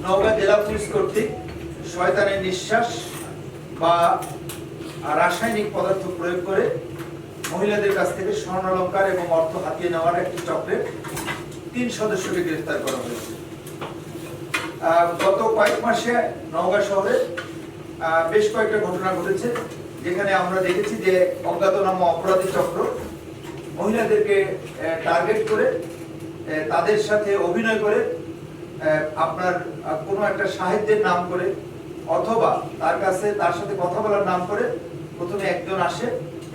নওগাঁ জেলা পুলিশ কর্তৃক শয়তানের নিঃশ্বাস বা রাসায়নিক পদার্থ প্রয়োগ করে মহিলাদের কাছ থেকে স্বর্ণালংকার এবং অর্থ হাতিয়ে নেওয়ার একটি চক্রের 3 সদস্যকে গ্রেফতার করা হয়েছে। গত কয়েক মাসে নওগাঁ শহরে বেশ কয়েকটা ঘটনা ঘটেছে, যেখানে আমরা দেখেছি যে অজ্ঞাতনামা অপরাধী চক্র মহিলাদেরকে টার্গেট করে তাদের সাথে অভিনয় করে আপনার কোনো একটা সাহায্যের নাম করে অথবা তার সাথে কথা বলার নাম করে প্রথমে একজন আসে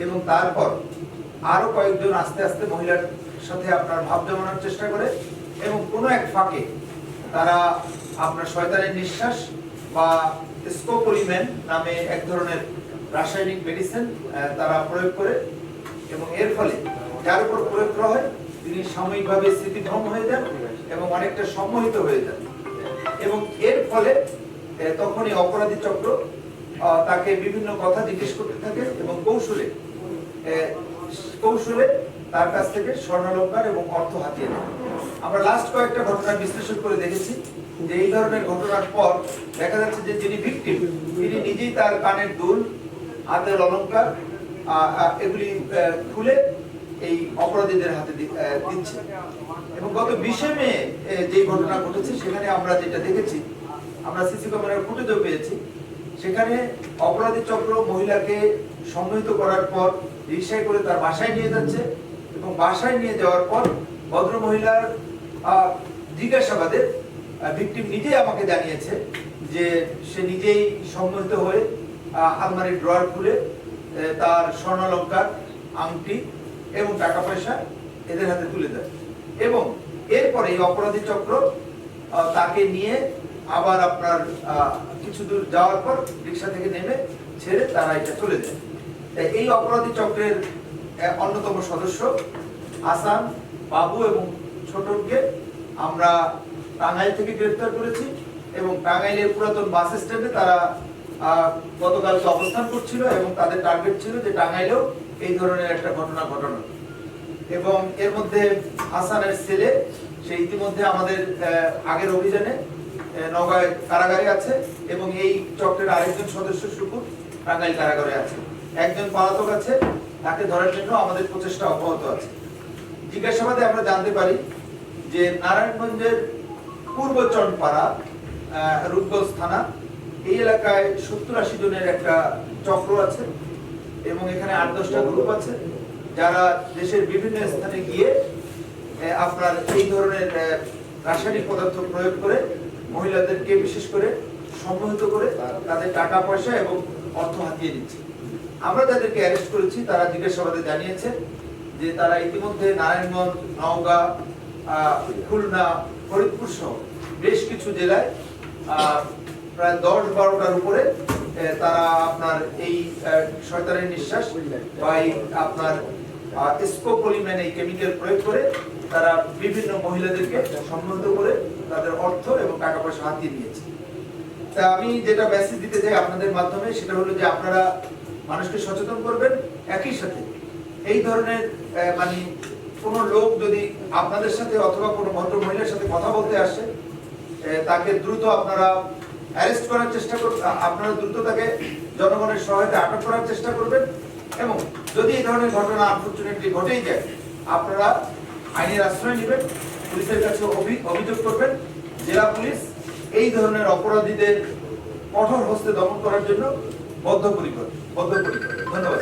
এবং তারপর আরো কয়েকজন আস্তে আস্তে মহিলার সাথে আপনার ভাব জমানোর চেষ্টা করে এবং কোনো এক ফাঁকে তারা আপনার শয়তানের নিঃশ্বাস বা স্কোপোলিমেন নামে এক ধরনের রাসায়নিক মেডিসিন তারা প্রয়োগ করে এবং এর ফলে যার উপর প্রয়োগ করা হয় তিনি সাময়িকভাবে স্মৃতিভ্রম হয়ে যান এবং অনেকটা সম্মোহিত হয়ে যান এবং এর ফলে তখনই অপরাধী চক্র তাকে বিভিন্ন কথা জিজ্ঞেস করতে থাকে এবং কৌশলে তার কাছ থেকে স্বর্ণালংকার এবং অর্থ হাতিয়ে নেয়। আমরা লাস্ট কয়েকটা ঘটনা বিশ্লেষণ করে দেখেছি যে এই ধরনের ঘটনার পর দেখা যাচ্ছে যে যিনি ভিকটিম তিনি নিজেই তার কানের দুল, হাতের অলংকার এগুলি খুলে এই অপরাধীদের হাতে দিচ্ছে এবং গত 20 মে যে ঘটনা ঘটেছে সেখানে আমরা যেটা দেখেছি, আমরা সিসি ক্যামেরার ফুটেজও পেয়েছি, সেখানে অপরাধী চক্র মহিলাকে সম্মোহিত করার পর রিকশায় করে তার বাসায় নিয়ে যাচ্ছে এবং বাসায় নিয়ে যাওয়ার পর ভদ্র মহিলার জিজ্ঞাসাবাদে ভিকটিম নিজেই আমাকে জানিয়েছে যে সে নিজেই সম্মোহিত হয়ে আলমারির ড্রয়ার খুলে তার স্বর্ণালংকার, আংটি এবং টাকা পয়সা এদের হাতে তুলে দেয় এবং এরপরে এই অপরাধী চক্র তাকে নিয়ে আবার আপনার কিছু দূর যাওয়ার পর রিকশা থেকে নেমে ছেড়ে তারা এটা চলে যায়। এই অপরাধী চক্রের অন্যতম সদস্য হাসান, বাবু এবং ছোটকে আমরা টাঙ্গাইল থেকে গ্রেফতার করেছি এবং টাঙ্গাইলের পুরাতন বাস স্ট্যান্ডে তারা গতকালকে অবস্থান করছিল এবং তাদের টার্গেট ছিল যে টাঙ্গাইলেও এই ধরনের একটা ঘটনা ঘটানো এবং এর মধ্যে হাসানের ছেলে সে ইতিমধ্যে আমাদের আগের অভিযানে নওগাঁ কারাগারে আছে এবং এই চক্রের আরেকজন সদস্য শুকুর টাঙ্গাইল কারাগারে আছে। একজন পলাতক আছে, তাকে ধরার জন্য আমাদের প্রচেষ্টা অব্যাহত আছে। জিজ্ঞাসাবাদে আমরা জানতে পারি যে নারায়ণগঞ্জের পূর্ব চনপাড়া রূপগঞ্জ থানা এই এলাকায় 70-80 জনের একটা চক্র আছে এবং এখানে 8-10টা গ্রুপ আছে যারা দেশের বিভিন্ন স্থানে গিয়ে আপনার এই ধরনের রাসায়নিক পদার্থ প্রয়োগ করে মহিলাদেরকে বিশেষ করে সম্মোহিত করে তাদের টাকা পয়সা এবং অর্থ হাতিয়ে দিচ্ছে। আমরা যাদেরকে অ্যারেস্ট করেছি তারা জিজ্ঞাসাবাদে জানিয়েছে যে তারা ইতিমধ্যে নারায়ণগঞ্জ, নওগাঁ, খুলনা, ফরিদপুর সহ বেশ কিছু জেলায় প্রায় 10-12টার উপরে তারা আপনার এই শয়তানের নিঃশ্বাস বা আপনার স্কোপোলিমেন এই কেমিক্যাল প্রয়োগ করে তারা বিভিন্ন মহিলাদেরকে সম্মোহিত করে তাদের অর্থ এবং টাকা পয়সা হাতিয়ে নিয়েছে। তা আমি যেটা মেসেজ দিতে চাই আপনাদের মাধ্যমে সেটা হলো যে আপনারা মানুষকে সচেতন করবেন, একই সাথে এই ধরনের মানে কোনো লোক যদি আপনাদের সাথে অথবা কোনো ভদ্র মহিলার সাথে কথা বলতে আসে তাকে দ্রুত আপনারা অ্যারেস্ট করার চেষ্টা করবেন, আপনারা দ্রুত তাকে জনগণের সহায়তায় আটক করার চেষ্টা করবেন এবং যদি এই ধরনের ঘটনা আনফরচুনেটলি ঘটেই যায় আপনারা আইনের আশ্রয় নেবেন, পুলিশের কাছে অভিযোগ করবেন। জেলা পুলিশ এই ধরনের অপরাধীদের কঠোর হস্তে দমন করার জন্য বদ্ধপরিকর। ধন্যবাদ।